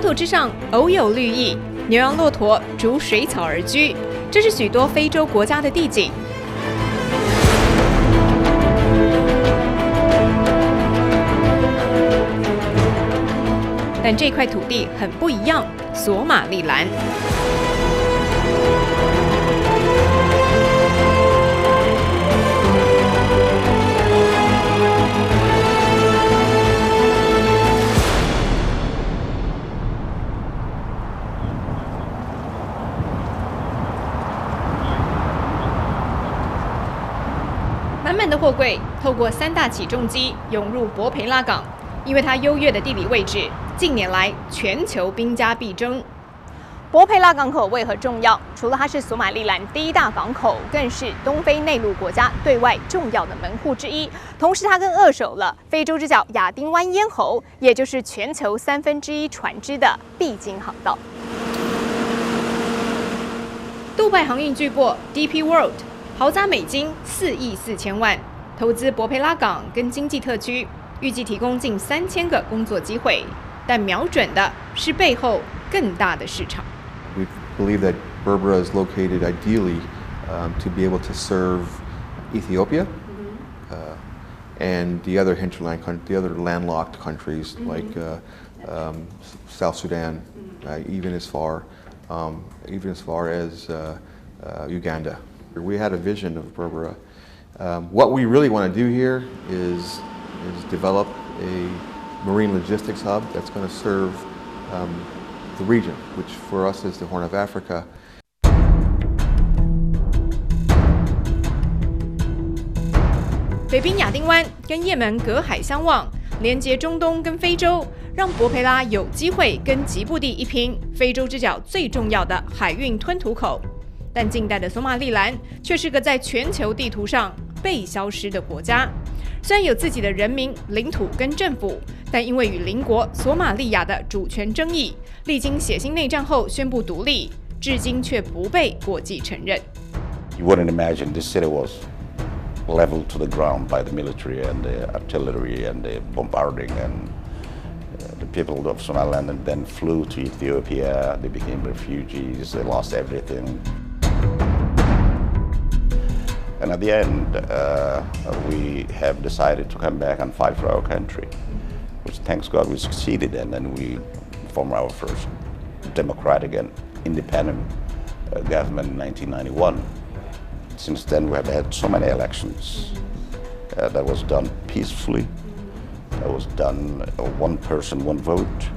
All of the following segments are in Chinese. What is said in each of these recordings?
土之上偶有绿意，牛羊骆驼逐水草而居，这是许多非洲国家的地景。但这块土地很不一样，索马利兰。满满的货柜透过3大起重机涌入博培拉港，因为它优越的地理位置，近年来全球兵家必争。博培拉港口为何重要？除了它是索马利兰第1大港口，更是东非内陆国家对外重要的门户之一。同时，它更扼守了非洲之角亚丁湾咽喉，也就是全球1/3船只的必经航道。杜拜航运巨擘 DP World 豪砸美金4亿4千万，投资博培拉港跟经济特区，预计提供近3000个工作机会，但瞄准的是背后更大的市场。We believe that Berbera is located ideally to be able to serve Ethiopia and the other hinterland, the other landlocked countries like South Sudan, even as far as Uganda. We had a vision of Berbera. What we really want to do here is develop a marine logistics hub that's going to serve the region, which for us is the Horn of Africa. 北滨亚丁湾跟也门隔海相望，连接中东跟非洲，让博培拉有机会跟吉布地一拼非洲之角最重要的海运吞吐口。但近代的索马利兰却是个在全球地图上被消失的国家。虽然有自己的人民、领土跟政府，但因为与邻国索马利亚的主权争议，历经血腥内战后宣布独立，至今却不被国际承认。You wouldn't imagine this city was leveled to the ground by the military and the artillery and the bombarding, and the people of Somaliland and then flew to Ethiopia. They became refugees. They lost everything. And at the end, we have decided to come back and fight for our country, which, thanks God, we succeeded in, and we formed our first democratic and independent government in 1991. Since then, we have had so many elections. That was done peacefully. That was done one person, one vote,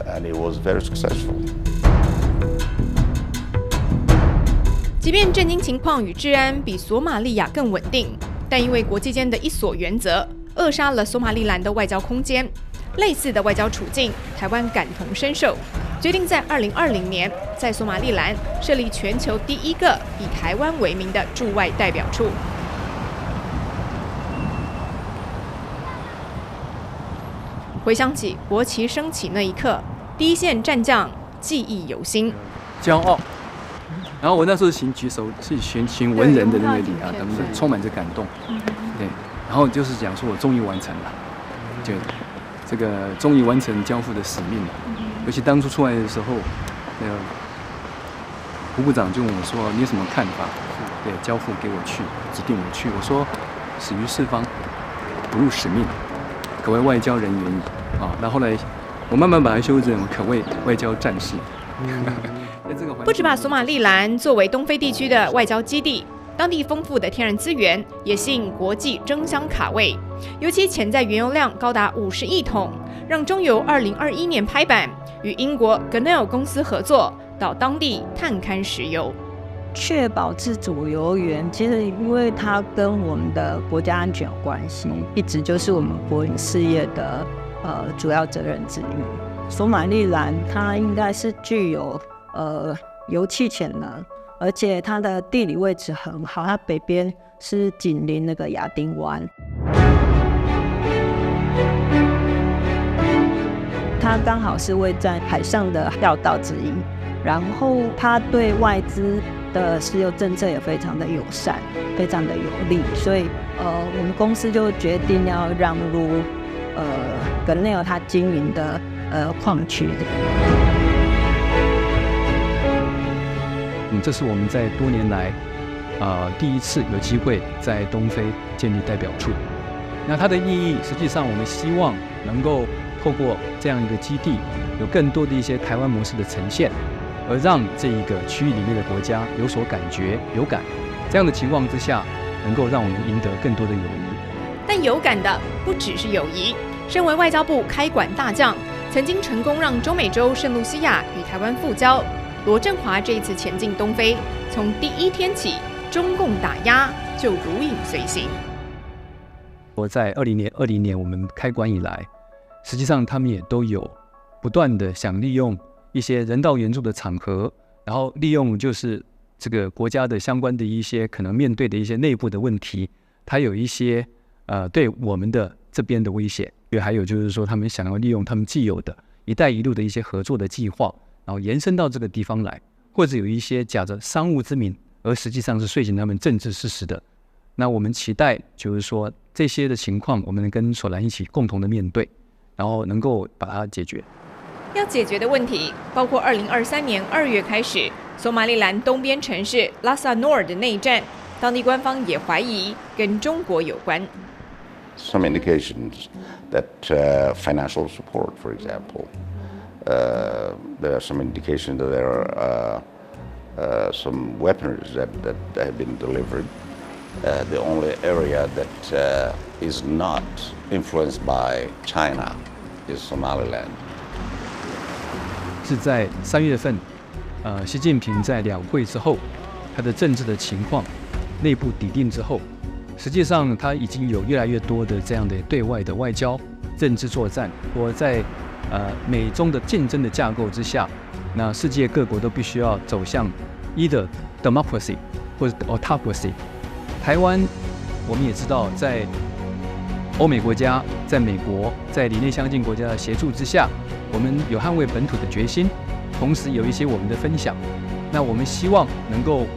and it was very successful. 即便政经情况与治安比索马利亚更稳定，但因为国际间的一所原则，扼杀了索马利兰的外交空间。类似的外交处境，台湾感同身受，决定在2020年在索马利兰设立全球第1个以台湾为名的驻外代表处。回想起国旗升起那一刻，第一线战将记忆犹新，骄傲。然后我那时候举手是选文人的那个礼啊，他们充满着感动，对。然后就是讲说我终于完成了，就这个终于完成交付的使命了。尤其当初出来的时候，那个胡部长就问我说：“你有什么看法？”对，交付给我去，指定我去。我说：“死于四方，不辱使命，可谓外交人员矣。”啊，那后来我慢慢把它修正，可谓外交战士。不只把索马利兰作为东非地区的外交基地，当地丰富的天然资源也吸引国际争相卡位，尤其潜在原油量高达50亿桶，让中油2021年拍板与英国 Ganel 公司合作，到当地探勘石油，确保自主油源。其实因为它跟我们的国家安全有关系，一直就是我们国营事业的主要责任之一。索马利兰它应该是具有油气潜能，而且它的地理位置很好，它北边是紧邻那个亚丁湾，它刚好是位在海上的要道之一，然后它对外资的石油政策也非常的友善，非常的有利，所以我们公司就决定要让入Ganel 它经营的矿区的。这是我们在多年来第一次有机会在东非建立代表处。那它的意义，实际上我们希望能够透过这样一个基地，有更多的一些台湾模式的呈现，而让这一个区域里面的国家有所感觉、有感。这样的情况之下，能够让我们赢得更多的友谊。但有感的不只是友谊。身为外交部开馆大将，曾经成功让中美洲圣露西亚与台湾复交。罗振华这一次前进东非，从第一天起，中共打压就如影随形。我在2020年我们开馆以来，实际上他们也都有不断的想利用一些人道援助的场合，然后利用就是这个国家的相关的一些可能面对的一些内部的问题，它有一些对我们的这边的威胁，也还有就是说他们想要利用他们既有的一带一路的一些合作的计划，然后延伸到这个地方来，或者有一些假着商务之名，而实际上是遂行他们政治事实的。那我们期待就是说这些的情况，我们能跟索兰一起共同的面对，然后能够把它解决。要解决的问题包括2023年2月开始，索马利兰东边城市拉萨诺尔的内战，当地官方也怀疑跟中国有关。Some indications that financial support, for example, there are some indications that there are some weapons that have been delivered. The only area that is not influenced by China is Somaliland. 是在3月份，习近平在两会之后，他的政治的情况内部底定之后，实际上他已经有越来越多的这样的对外的外交政治作战，或在美中的竞争的架构之下，那世界各国都必须要走向 either democracy 或者 autocracy。台湾我们也知道，在欧美国家、在美国、在理念相近国家的协助之下，我们有捍卫本土的决心，同时有一些我们的分享。那我们希望能够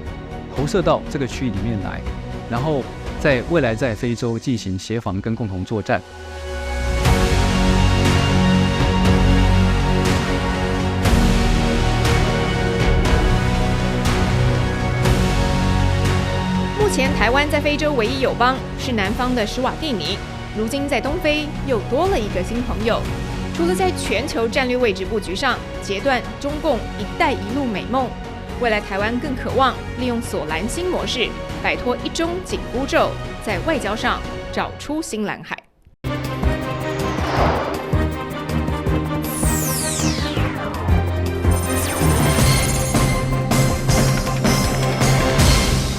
投射到这个区域里面来，然后在未来在非洲进行协防跟共同作战。目前台湾在非洲唯一友邦是南方的史瓦蒂尼，如今在东非又多了一个新朋友。除了在全球战略位置布局上截断中共“一带一路”美梦，未来台湾更渴望利用索兰新模式，摆脱一中紧箍咒，在外交上找出新蓝海。